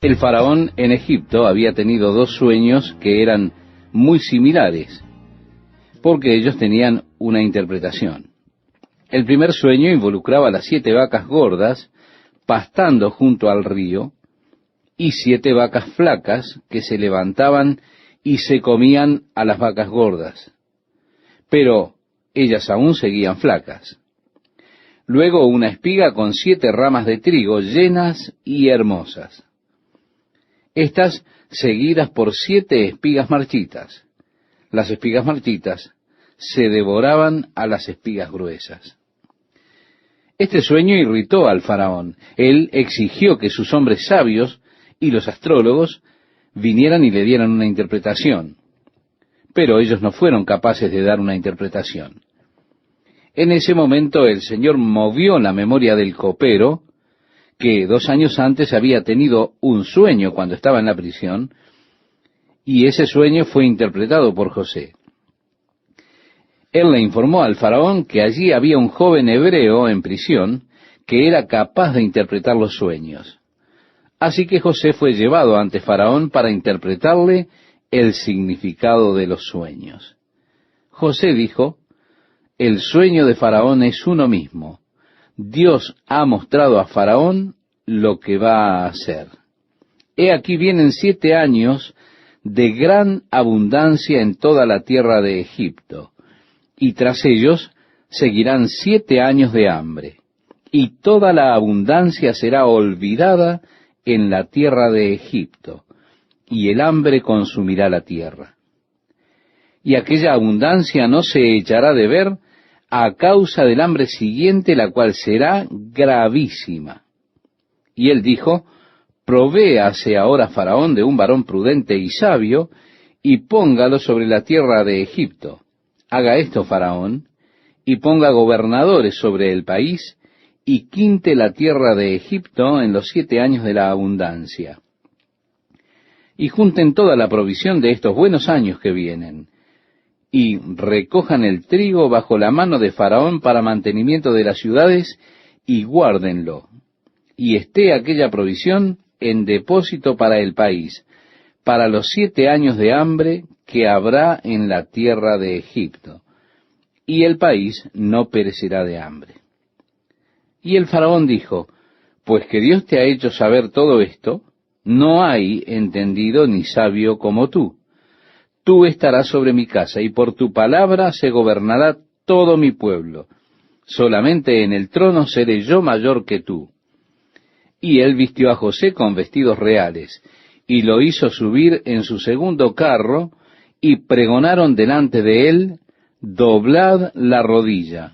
El faraón en Egipto había tenido dos sueños que eran muy similares, porque ellos tenían una interpretación. El primer sueño involucraba las 7 vacas gordas pastando junto al río y 7 vacas flacas que se levantaban y se comían a las vacas gordas. Pero ellas aún seguían flacas. Luego una espiga con 7 ramas de trigo llenas y hermosas. Estas seguidas por 7 espigas marchitas. Las espigas marchitas se devoraban a las espigas gruesas. Este sueño irritó al faraón. Él exigió que sus hombres sabios y los astrólogos vinieran y le dieran una interpretación. Pero ellos no fueron capaces de dar una interpretación. En ese momento el Señor movió la memoria del copero, que 2 años antes había tenido un sueño cuando estaba en la prisión, y ese sueño fue interpretado por José. Él le informó al faraón que allí había un joven hebreo en prisión que era capaz de interpretar los sueños. Así que José fue llevado ante Faraón para interpretarle el significado de los sueños. José dijo: el sueño de Faraón es uno mismo. Dios ha mostrado a Faraón lo que va a hacer. He aquí vienen 7 años de gran abundancia en toda la tierra de Egipto, y tras ellos seguirán 7 años de hambre, y toda la abundancia será olvidada en la tierra de Egipto, y el hambre consumirá la tierra. Y aquella abundancia no se echará de ver a causa del hambre siguiente, la cual será gravísima. Y él dijo: provéase ahora Faraón de un varón prudente y sabio, y póngalo sobre la tierra de Egipto. Haga esto Faraón, y ponga gobernadores sobre el país, y quinte la tierra de Egipto en los 7 años de la abundancia. Y junten toda la provisión de estos buenos años que vienen, y recojan el trigo bajo la mano de Faraón para mantenimiento de las ciudades, y guárdenlo. Y esté aquella provisión en depósito para el país, para los 7 años de hambre que habrá en la tierra de Egipto, y el país no perecerá de hambre. Y el faraón dijo: pues que Dios te ha hecho saber todo esto, no hay entendido ni sabio como tú. Tú estarás sobre mi casa, y por tu palabra se gobernará todo mi pueblo. Solamente en el trono seré yo mayor que tú. Y él vistió a José con vestidos reales, y lo hizo subir en su segundo carro, y pregonaron delante de él: doblad la rodilla,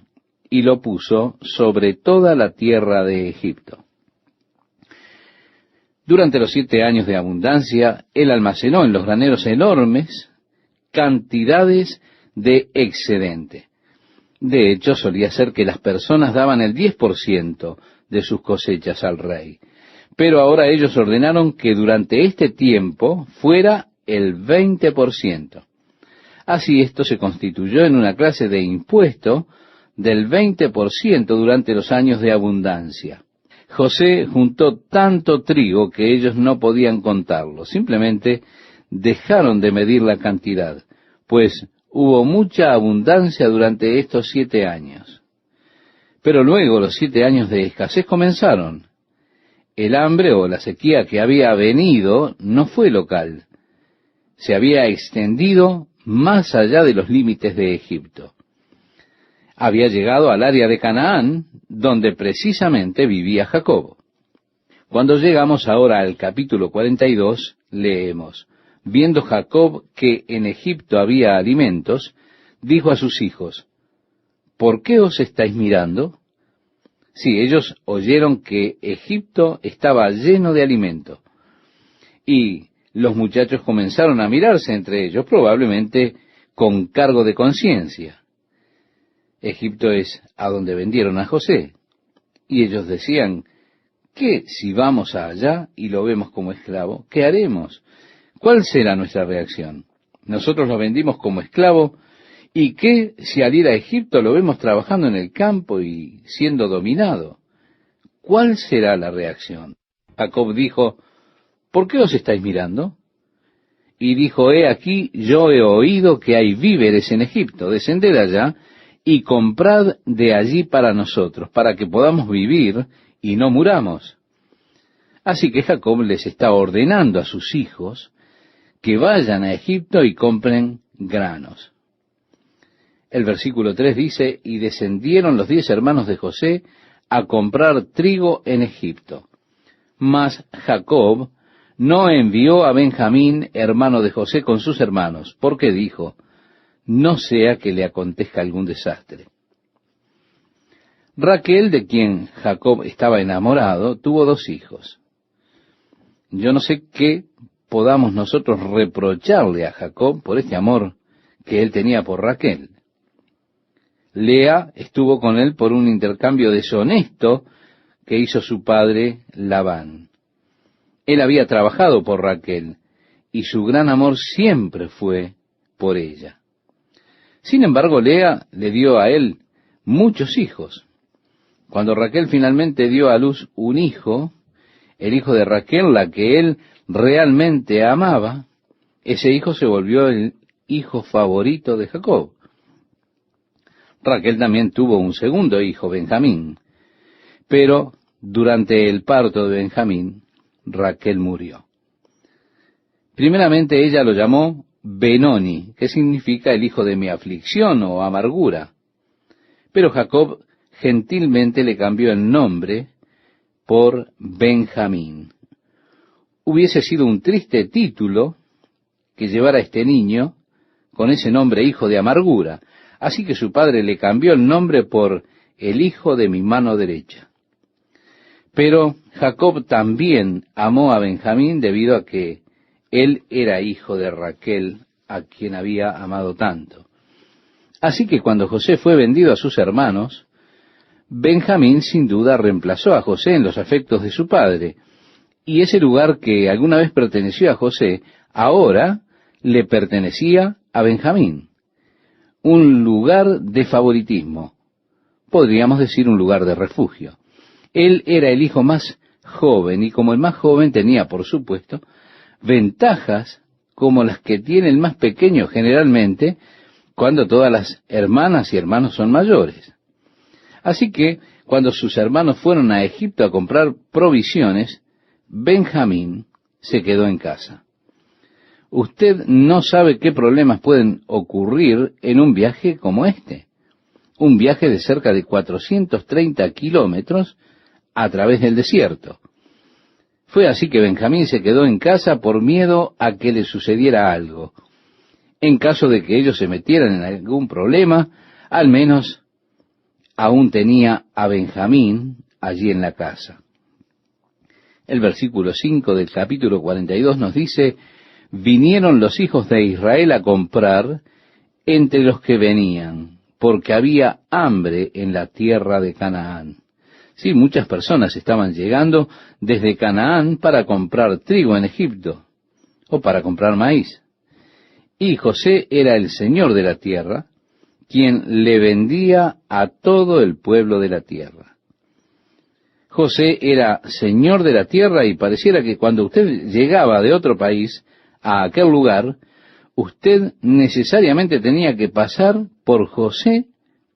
y lo puso sobre toda la tierra de Egipto. Durante los 7 años de abundancia, él almacenó en los graneros enormes cantidades de excedente. De hecho, solía ser que las personas daban el 10% de sus cosechas al rey. Pero ahora ellos ordenaron que durante este tiempo fuera el 20%. Así esto se constituyó en una clase de impuesto del 20% durante los años de abundancia. José juntó tanto trigo que ellos no podían contarlo. Simplemente dejaron de medir la cantidad, pues hubo mucha abundancia durante estos 7 años. Pero luego los 7 años de escasez comenzaron. El hambre o la sequía que había venido no fue local. Se había extendido más allá de los límites de Egipto. Había llegado al área de Canaán, donde precisamente vivía Jacob. Cuando llegamos ahora al capítulo 42, leemos: viendo Jacob que en Egipto había alimentos, dijo a sus hijos: ¿por qué os estáis mirando? Sí, ellos oyeron que Egipto estaba lleno de alimento. Y los muchachos comenzaron a mirarse entre ellos, probablemente con cargo de conciencia. Egipto es a donde vendieron a José. Y ellos decían: ¿qué si vamos allá y lo vemos como esclavo? ¿Qué haremos? ¿Cuál será nuestra reacción? Nosotros lo vendimos como esclavo, ¿y qué si al ir a Egipto lo vemos trabajando en el campo y siendo dominado? ¿Cuál será la reacción? Jacob dijo: ¿por qué os estáis mirando? Y dijo, he aquí, yo he oído que hay víveres en Egipto, descended allá y comprad de allí para nosotros, para que podamos vivir y no muramos. Así que Jacob les está ordenando a sus hijos que vayan a Egipto y compren granos. El versículo 3 dice, y descendieron los 10 hermanos de José a comprar trigo en Egipto. Mas Jacob no envió a Benjamín, hermano de José, con sus hermanos, porque dijo, no sea que le acontezca algún desastre. Raquel, de quien Jacob estaba enamorado, tuvo 2 hijos. Yo no sé qué podamos nosotros reprocharle a Jacob por este amor que él tenía por Raquel. Lea estuvo con él por un intercambio deshonesto que hizo su padre Labán. Él había trabajado por Raquel y su gran amor siempre fue por ella. Sin embargo, Lea le dio a él muchos hijos. Cuando Raquel finalmente dio a luz un hijo, el hijo de Raquel, la que él realmente amaba, ese hijo se volvió el hijo favorito de Jacob. Raquel también tuvo un segundo hijo, Benjamín, pero durante el parto de Benjamín, Raquel murió. Primeramente ella lo llamó Benoni, que significa el hijo de mi aflicción o amargura. Pero Jacob gentilmente le cambió el nombre por Benjamín. Hubiese sido un triste título que llevara a este niño con ese nombre, hijo de amargura. Así que su padre le cambió el nombre por el hijo de mi mano derecha. Pero Jacob también amó a Benjamín debido a que él era hijo de Raquel, a quien había amado tanto. Así que cuando José fue vendido a sus hermanos, Benjamín sin duda reemplazó a José en los afectos de su padre, y ese lugar que alguna vez perteneció a José, ahora le pertenecía a Benjamín. Un lugar de favoritismo, podríamos decir un lugar de refugio. Él era el hijo más joven, y como el más joven tenía, por supuesto, ventajas como las que tiene el más pequeño generalmente, cuando todas las hermanas y hermanos son mayores. Así que, cuando sus hermanos fueron a Egipto a comprar provisiones, Benjamín se quedó en casa. Usted no sabe qué problemas pueden ocurrir en un viaje como este. Un viaje de cerca de 430 kilómetros a través del desierto. Fue así que Benjamín se quedó en casa por miedo a que le sucediera algo. En caso de que ellos se metieran en algún problema, al menos aún tenía a Benjamín allí en la casa. El versículo 5 del capítulo 42 nos dice, vinieron los hijos de Israel a comprar entre los que venían, porque había hambre en la tierra de Canaán. Sí, muchas personas estaban llegando desde Canaán para comprar trigo en Egipto, o para comprar maíz. Y José era el señor de la tierra, quien le vendía a todo el pueblo de la tierra. José era señor de la tierra y pareciera que cuando usted llegaba de otro país a aquel lugar, usted necesariamente tenía que pasar por José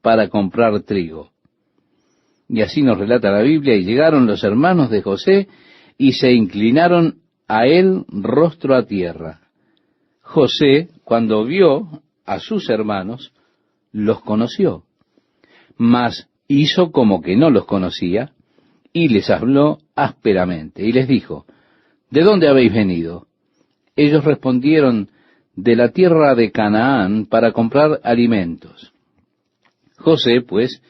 para comprar trigo. Y así nos relata la Biblia, y llegaron los hermanos de José y se inclinaron a él rostro a tierra. José, cuando vio a sus hermanos, los conoció, mas hizo como que no los conocía y les habló ásperamente y les dijo, ¿de dónde habéis venido? Ellos respondieron, de la tierra de Canaán para comprar alimentos. José, pues,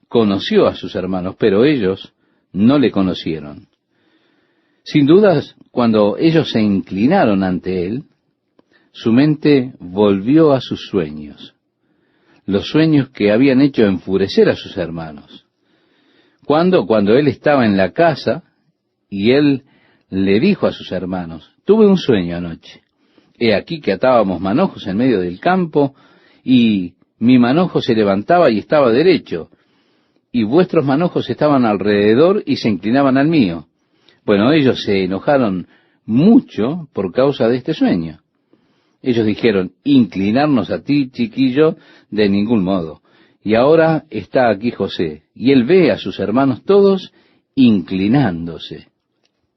conoció a sus hermanos, pero ellos no le conocieron. Sin dudas, cuando ellos se inclinaron ante él, su mente volvió a sus sueños, los sueños que habían hecho enfurecer a sus hermanos. Cuando él estaba en la casa y él le dijo a sus hermanos, tuve un sueño anoche. He aquí que atábamos manojos en medio del campo y mi manojo se levantaba y estaba derecho, y vuestros manojos estaban alrededor y se inclinaban al mío. Bueno, ellos se enojaron mucho por causa de este sueño. Ellos dijeron, inclinarnos a ti, chiquillo, de ningún modo. Y ahora está aquí José, y él ve a sus hermanos todos inclinándose.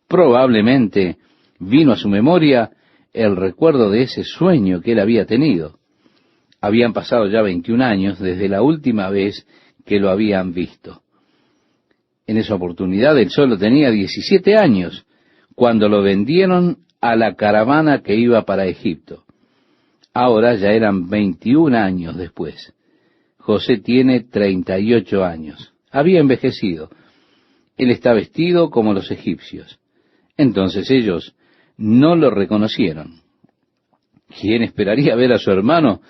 Probablemente vino a su memoria el recuerdo de ese sueño que él había tenido. Habían pasado ya 21 años desde la última vez que lo habían visto. En esa oportunidad él solo tenía 17 años, cuando lo vendieron a la caravana que iba para Egipto. Ahora ya eran 21 años después. José tiene 38 años. Había envejecido. Él está vestido como los egipcios. Entonces ellos no lo reconocieron. ¿Quién esperaría ver a su hermano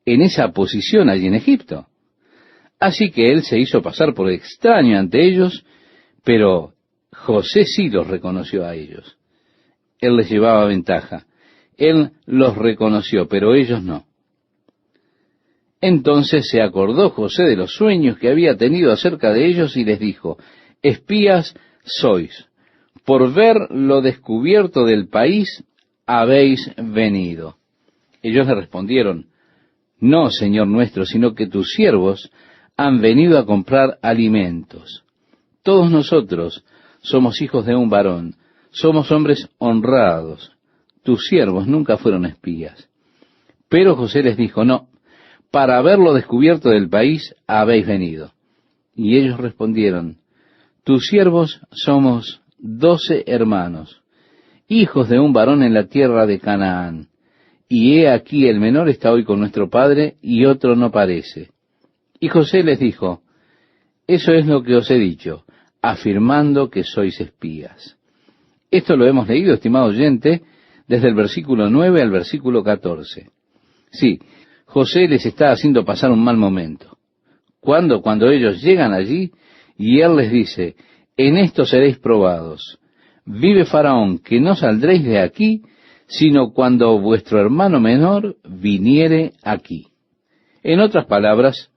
en esa posición allí en Egipto? Así que él se hizo pasar por extraño ante ellos, pero José sí los reconoció a ellos. Él les llevaba ventaja. Él los reconoció, pero ellos no. Entonces se acordó José de los sueños que había tenido acerca de ellos y les dijo, espías sois, por ver lo descubierto del país habéis venido. Ellos le respondieron, no, Señor nuestro, sino que tus siervos han venido a comprar alimentos. Todos nosotros somos hijos de un varón, somos hombres honrados. Tus siervos nunca fueron espías. Pero José les dijo, no, para haberlo descubierto del país habéis venido. Y ellos respondieron, tus siervos somos 12 hermanos, hijos de un varón en la tierra de Canaán. Y he aquí el menor está hoy con nuestro padre y otro no parece. Y José les dijo, eso es lo que os he dicho, afirmando que sois espías. Esto lo hemos leído, estimado oyente, desde el versículo 9 al versículo 14. Sí, José les está haciendo pasar un mal momento. Cuando ellos llegan allí y él les dice, en esto seréis probados. Vive Faraón, que no saldréis de aquí, sino cuando vuestro hermano menor viniere aquí. En otras palabras,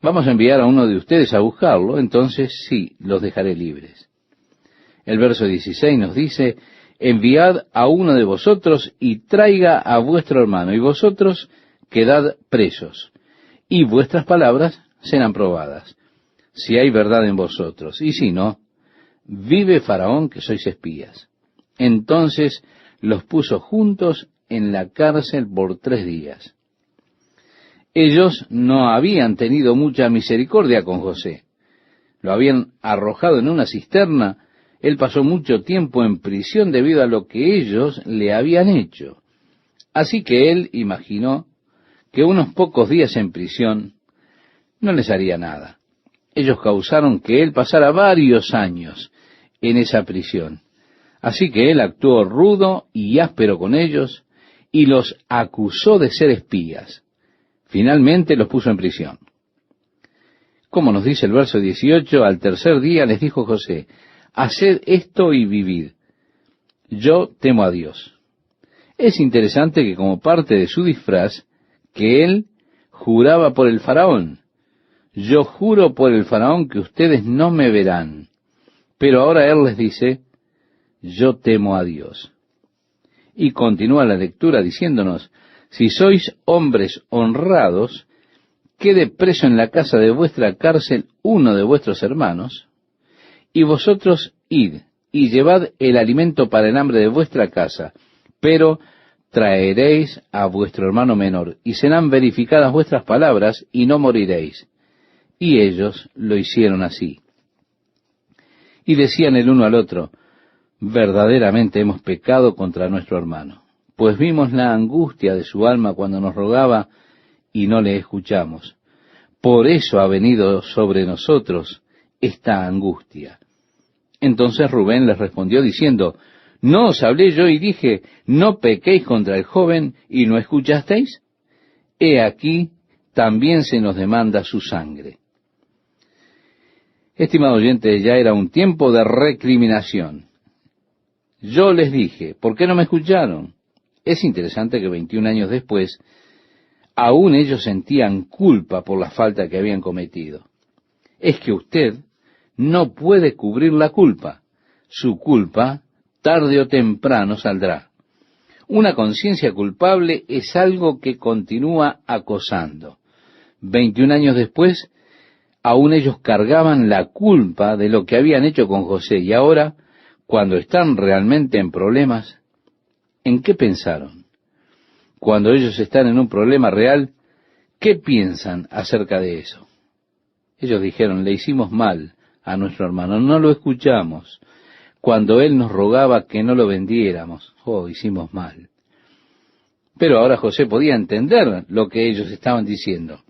vamos a enviar a uno de ustedes a buscarlo, entonces sí, los dejaré libres. El verso 16 nos dice, enviad a uno de vosotros y traiga a vuestro hermano, y vosotros quedad presos, y vuestras palabras serán probadas, si hay verdad en vosotros, y si no, vive Faraón que sois espías. Entonces los puso juntos en la cárcel por 3 días. Ellos no habían tenido mucha misericordia con José. Lo habían arrojado en una cisterna. Él pasó mucho tiempo en prisión debido a lo que ellos le habían hecho. Así que él imaginó que unos pocos días en prisión no les haría nada. Ellos causaron que él pasara varios años en esa prisión. Así que él actuó rudo y áspero con ellos y los acusó de ser espías. Finalmente los puso en prisión. Como nos dice el verso 18, al tercer día les dijo José, haced esto y vivid. Yo temo a Dios. Es interesante que como parte de su disfraz, que él juraba por el faraón. Yo juro por el faraón que ustedes no me verán. Pero ahora él les dice, yo temo a Dios. Y continúa la lectura diciéndonos, si sois hombres honrados, quede preso en la casa de vuestra cárcel uno de vuestros hermanos, y vosotros id y llevad el alimento para el hambre de vuestra casa, pero traeréis a vuestro hermano menor, y serán verificadas vuestras palabras, y no moriréis. Y ellos lo hicieron así. Y decían el uno al otro, verdaderamente hemos pecado contra nuestro hermano, pues vimos la angustia de su alma cuando nos rogaba, y no le escuchamos. Por eso ha venido sobre nosotros esta angustia. Entonces Rubén les respondió diciendo, ¿no os hablé yo y dije, no pequéis contra el joven y no escuchasteis? He aquí, también se nos demanda su sangre. Estimado oyente, ya era un tiempo de recriminación. Yo les dije, ¿por qué no me escucharon? Es interesante que 21 años después, aún ellos sentían culpa por la falta que habían cometido. Es que usted no puede cubrir la culpa. Su culpa tarde o temprano saldrá. Una conciencia culpable es algo que continúa acosando. 21 años después, aún ellos cargaban la culpa de lo que habían hecho con José, y ahora, cuando están realmente en problemas, ¿en qué pensaron? Cuando ellos están en un problema real, ¿qué piensan acerca de eso? Ellos dijeron, le hicimos mal a nuestro hermano, no lo escuchamos. Cuando él nos rogaba que no lo vendiéramos, hicimos mal. Pero ahora José podía entender lo que ellos estaban diciendo.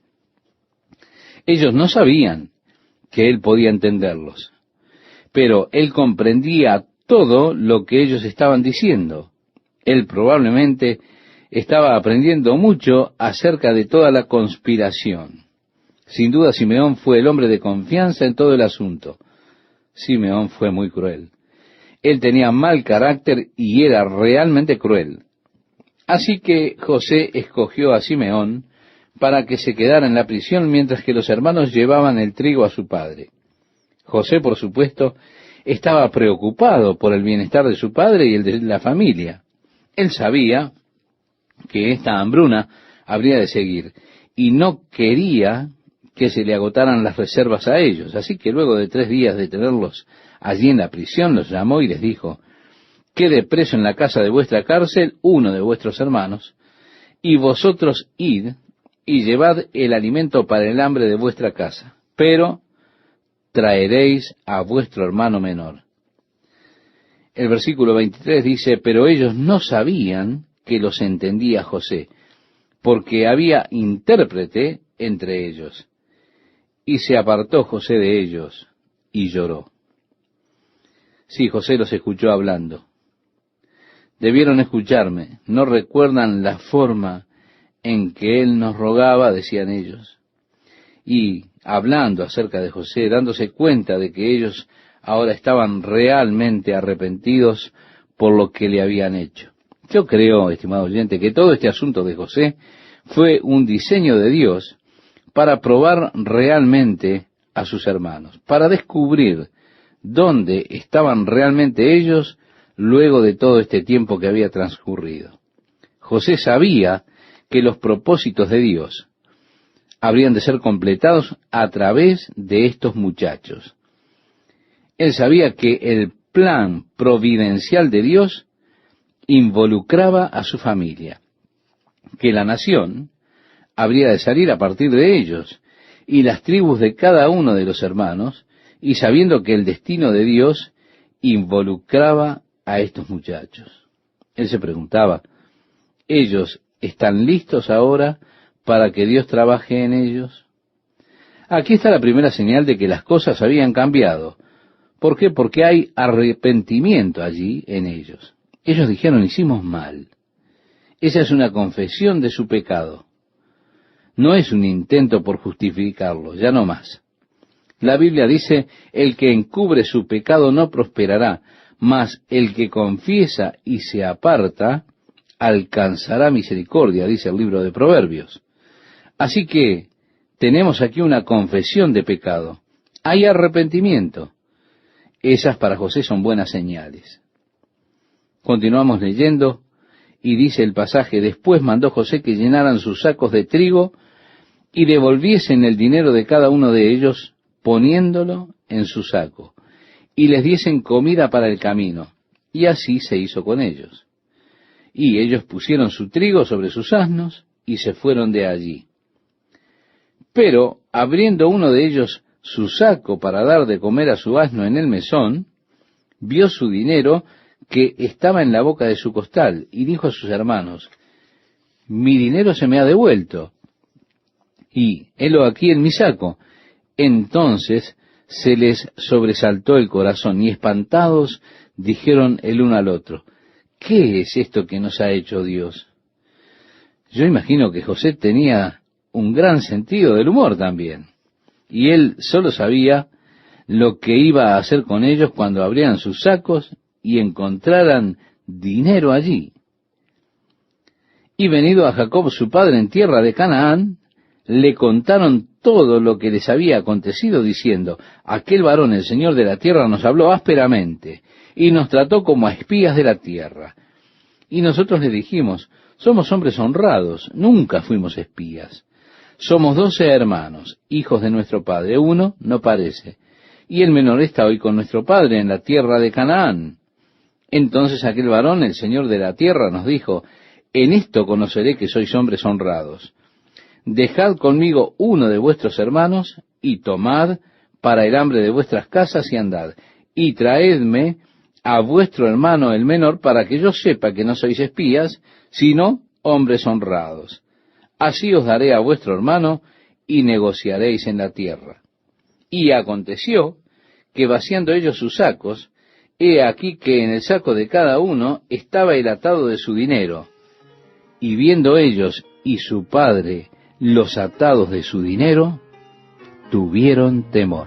Ellos no sabían que él podía entenderlos, pero él comprendía todo lo que ellos estaban diciendo. Él probablemente estaba aprendiendo mucho acerca de toda la conspiración. Sin duda, Simeón fue el hombre de confianza en todo el asunto. Simeón fue muy cruel. Él tenía mal carácter y era realmente cruel. Así que José escogió a Simeón para que se quedara en la prisión mientras que los hermanos llevaban el trigo a su padre. José, por supuesto, estaba preocupado por el bienestar de su padre y el de la familia. Él sabía que esta hambruna habría de seguir y no quería que se le agotaran las reservas a ellos. Así que luego de 3 días de tenerlos allí en la prisión, los llamó y les dijo, quede preso en la casa de vuestra cárcel uno de vuestros hermanos, y vosotros id y llevad el alimento para el hambre de vuestra casa, pero traeréis a vuestro hermano menor. El versículo 23 dice, pero ellos no sabían que los entendía José, porque había intérprete entre ellos. Y se apartó José de ellos y lloró. Sí, José los escuchó hablando. Debieron escucharme, no recuerdan la forma en que él nos rogaba, decían ellos. Y hablando acerca de José, dándose cuenta de que ellos ahora estaban realmente arrepentidos por lo que le habían hecho. Yo creo, estimado oyente, que todo este asunto de José fue un diseño de Dios para probar realmente a sus hermanos, para descubrir dónde estaban realmente ellos luego de todo este tiempo que había transcurrido. José sabía que los propósitos de Dios habrían de ser completados a través de estos muchachos. Él sabía que el plan providencial de Dios involucraba a su familia, que la nación habría de salir a partir de ellos, y las tribus de cada uno de los hermanos, y sabiendo que el destino de Dios involucraba a estos muchachos. Él se preguntaba, ¿ellos están listos ahora para que Dios trabaje en ellos? Aquí está la primera señal de que las cosas habían cambiado. ¿Por qué? Porque hay arrepentimiento allí en ellos. Ellos dijeron, hicimos mal. Esa es una confesión de su pecado. No es un intento por justificarlo, ya no más. La Biblia dice, el que encubre su pecado no prosperará, mas el que confiesa y se aparta alcanzará misericordia, dice el libro de Proverbios. Así que tenemos aquí una confesión de pecado. Hay arrepentimiento. Esas para José son buenas señales. Continuamos leyendo y dice el pasaje, después mandó José que llenaran sus sacos de trigo y devolviesen el dinero de cada uno de ellos poniéndolo en su saco, y les diesen comida para el camino. Y así se hizo con ellos. Y ellos pusieron su trigo sobre sus asnos y se fueron de allí. Pero, abriendo uno de ellos su saco para dar de comer a su asno en el mesón, vio su dinero que estaba en la boca de su costal, y dijo a sus hermanos, mi dinero se me ha devuelto, y helo aquí en mi saco. Entonces se les sobresaltó el corazón, y espantados dijeron el uno al otro, ¿qué es esto que nos ha hecho Dios? Yo imagino que José tenía un gran sentido del humor también, y él solo sabía lo que iba a hacer con ellos cuando abrieran sus sacos y encontraran dinero allí. Y venido a Jacob su padre en tierra de Canaán, le contaron todo lo que les había acontecido, diciendo: aquel varón, el Señor de la tierra, nos habló ásperamente y nos trató como a espías de la tierra. Y nosotros le dijimos: somos hombres honrados, nunca fuimos espías. Somos 12 hermanos, hijos de nuestro padre. Uno no parece, y el menor está hoy con nuestro padre en la tierra de Canaán. Entonces aquel varón, el Señor de la tierra, nos dijo: en esto conoceré que sois hombres honrados. Dejad conmigo uno de vuestros hermanos, y tomad para el hambre de vuestras casas, y andad, y traedme a vuestro hermano el menor, para que yo sepa que no sois espías, sino hombres honrados. Así os daré a vuestro hermano, y negociaréis en la tierra. Y aconteció que, vaciando ellos sus sacos, he aquí que en el saco de cada uno estaba el atado de su dinero. Y viendo ellos y su padre los atados de su dinero, tuvieron temor.